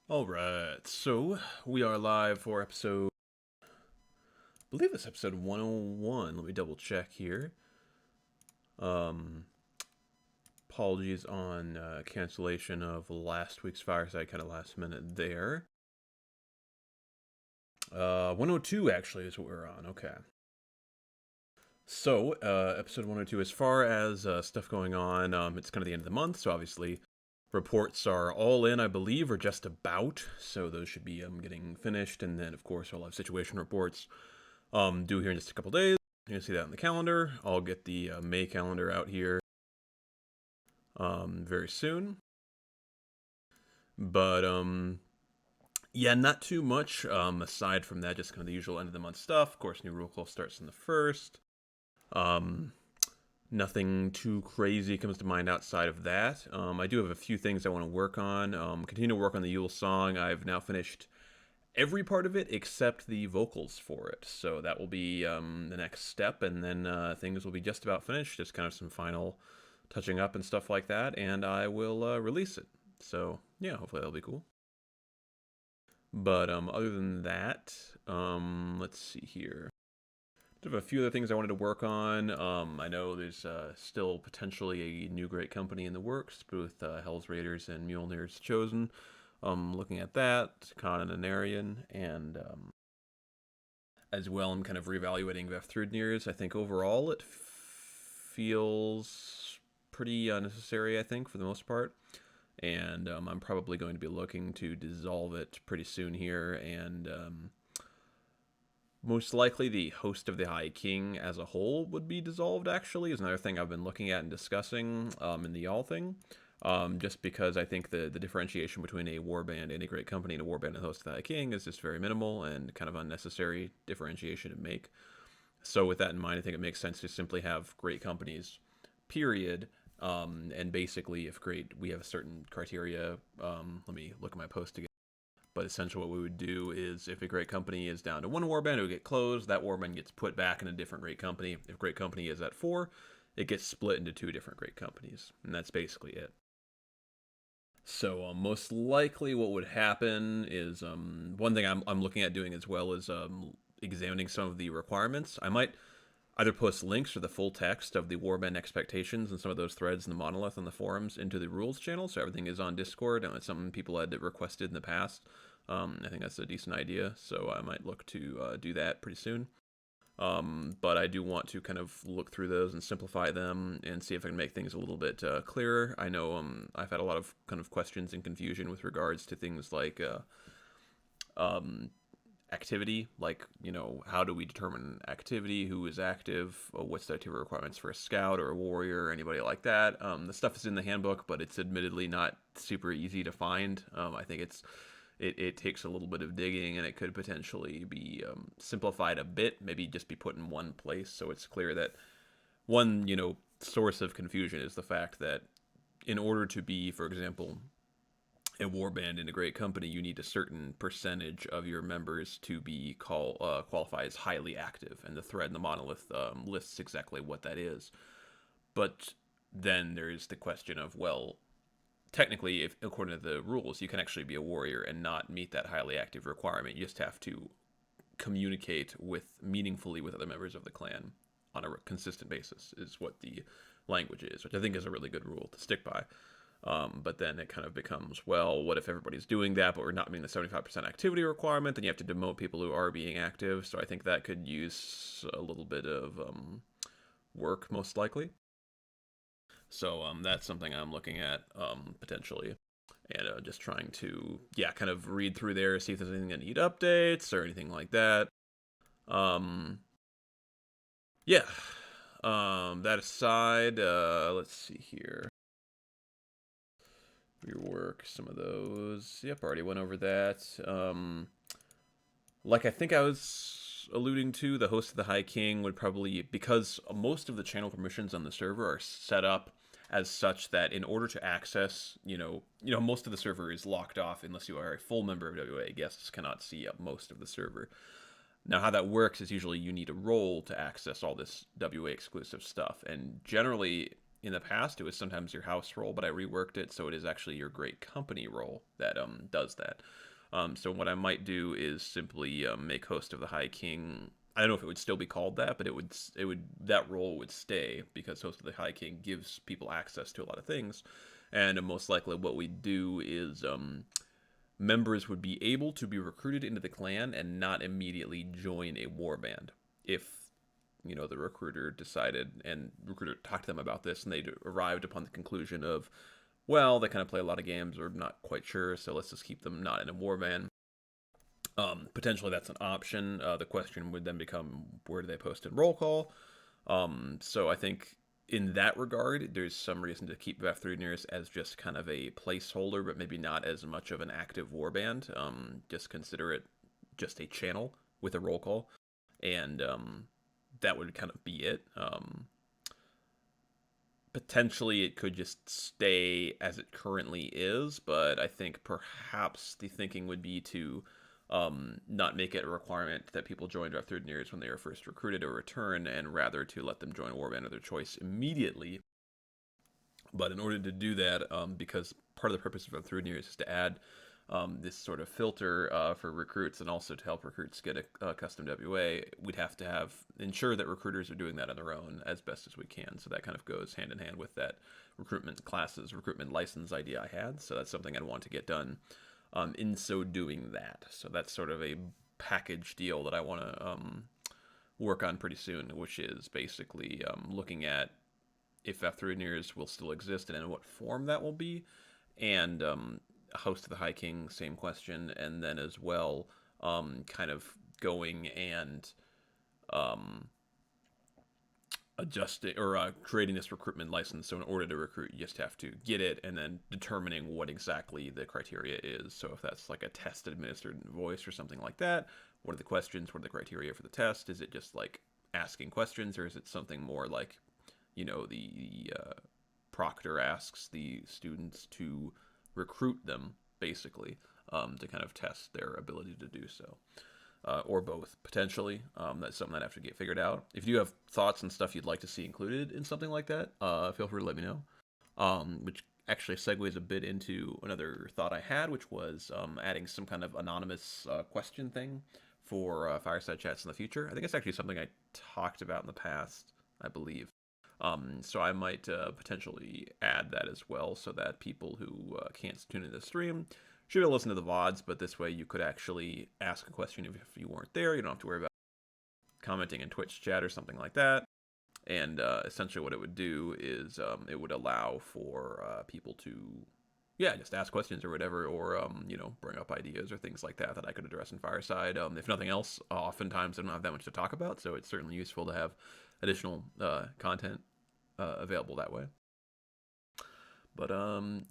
Alright, so we are live for I believe it's episode 101. Let me double check here. Um, Apologies on cancellation of last week's Fireside, kind of last minute there. 102 actually is what we're on, okay. So, episode 102, as far as stuff going on, it's kind of the end of the month, so obviously reports are all in, I believe, or just about, so those should be getting finished, and then, of course, we'll have situation reports due here in just a couple days. You can see that on the calendar. I'll get the May calendar out here very soon. But yeah, not too much aside from that. Just kind of the usual end of the month stuff. Of course, new rule call starts on the 1st. Um, Nothing too crazy comes to mind outside of that. I do have a few things I want to work on. Continue to work on the Yule song. I've now finished every part of it except the vocals for it. So that will be the next step, and then things will be just about finished. Just kind of some final touching up and stuff like that, and I will release it. So yeah, hopefully that'll be cool. But other than that, let's see here. I have a few other things I wanted to work on. I know there's still potentially a new great company in the works, both Hell's Raiders and Mjolnir's Chosen. Looking at that, Khan and Anarian, and as well, I'm kind of reevaluating Vafthrudnir's. I think overall it feels pretty unnecessary, I think, for the most part. And I'm probably going to be looking to dissolve it pretty soon here, and most likely the host of the High King as a whole would be dissolved, actually, is another thing I've been looking at and discussing in the Y'all thing. Just because I think the differentiation between a warband and a great company and a warband and host of the High King is just very minimal and kind of unnecessary differentiation to make. So with that in mind, I think it makes sense to simply have great companies, period. And basically, if great, we have a certain criteria. Let me look at my post again. But essentially, what we would do is, if a great company is down to one warband, it would get closed. That warband gets put back in a different great company. If great company is at 4, it gets split into 2 different great companies, and that's basically it. So most likely, what would happen is one thing I'm looking at doing as well is examining some of the requirements. I might either post links or the full text of the warband expectations and some of those threads in the monolith on the forums into the rules channel, so everything is on Discord, and it's something people had requested in the past. I think that's a decent idea, so I might look to do that pretty soon. But I do want to kind of look through those and simplify them and see if I can make things a little bit clearer. I know I've had a lot of kind of questions and confusion with regards to things like activity, like, how do we determine activity, who is active, what's the activity requirements for a scout or a warrior or anybody like that. The stuff is in the handbook, but it's admittedly not super easy to find. I think it takes a little bit of digging, and it could potentially be simplified a bit, maybe just be put in one place so it's clear that one, source of confusion is the fact that in order to be, for example, a warband in a great company, you need a certain percentage of your members to be qualify as highly active, and the thread in the monolith lists exactly what that is. But then there's the question of, well, technically, if according to the rules, you can actually be a warrior and not meet that highly active requirement. You just have to communicate meaningfully with other members of the clan on a consistent basis, is what the language is, which I think is a really good rule to stick by. But then it kind of becomes, well, what if everybody's doing that, but we're not meeting the 75% activity requirement? Then you have to demote people who are being active. So I think that could use a little bit of work, most likely. So that's something I'm looking at potentially. And just trying to, yeah, kind of read through there, see if there's anything that need updates or anything like that. Um, yeah. That aside, let's see here. Rework some of those. Yep, already went over that. Like I think I was alluding to, the host of the High King would probably, because most of the channel permissions on the server are set up as such that in order to access, most of the server is locked off unless you are a full member of WA. Guests cannot see up most of the server. Now, how that works is usually you need a role to access all this WA exclusive stuff, and generally in the past it was sometimes your house role, but I reworked it so it is actually your great company role that does that. So what I might do is simply make host of the High King. I don't know if it would still be called that, but it would that role would stay because host of the High King gives people access to a lot of things, and most likely what we do is members would be able to be recruited into the clan and not immediately join a warband if the recruiter decided and recruiter talked to them about this and they arrived upon the conclusion of, well, they kind of play a lot of games, we're not quite sure, so let's just keep them not in a warband. Potentially that's an option. The question would then become, where do they post in roll call? So I think in that regard, there's some reason to keep Vafthrudnir as just kind of a placeholder, but maybe not as much of an active warband. Just consider it just a channel with a roll call, and that would kind of be it. Potentially, it could just stay as it currently is, but I think perhaps the thinking would be to not make it a requirement that people join Draft Third Nears when they are first recruited or return, and rather to let them join a warband of their choice immediately. But in order to do that, because part of the purpose of Draft Third Nears is to add this sort of filter for recruits and also to help recruits get a custom WA, we'd have to ensure that recruiters are doing that on their own as best as we can. So that kind of goes hand in hand with that recruitment classes, recruitment license idea I had. So that's something I'd want to get done in so doing that. So that's sort of a package deal that I want to work on pretty soon, which is basically looking at if F3 will still exist and in what form that will be, and host of the High King, same question, and then as well, kind of going and adjusting or creating this recruitment license. So in order to recruit, you just have to get it, and then determining what exactly the criteria is. So if that's like a test administered voice or something like that, what are the questions? What are the criteria for the test? Is it just like asking questions, or is it something more like, the proctor asks the students to recruit them, basically, to kind of test their ability to do so. Or both, potentially. That's something I'd have to get figured out. If you have thoughts and stuff you'd like to see included in something like that, feel free to let me know. Which actually segues a bit into another thought I had, which was adding some kind of anonymous question thing for Fireside Chats in the future. I think it's actually something I talked about in the past, I believe. So I might potentially add that as well, so that people who can't tune into the stream should be able to listen to the VODs, but this way you could actually ask a question if you weren't there. You don't have to worry about commenting in Twitch chat or something like that. And essentially what it would do is it would allow for people to, yeah, just ask questions or whatever, or, bring up ideas or things like that I could address in Fireside. If nothing else, oftentimes I don't have that much to talk about, so it's certainly useful to have additional content available that way. But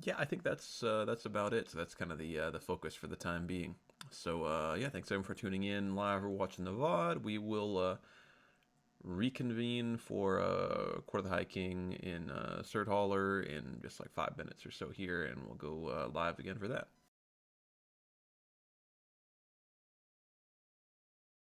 yeah, I think that's about it. So that's kind of the focus for the time being. So yeah, thanks everyone for tuning in live or watching the VOD. We will reconvene for Court of the High King in Surt Hauler in just like 5 minutes or so here, and we'll go live again for that.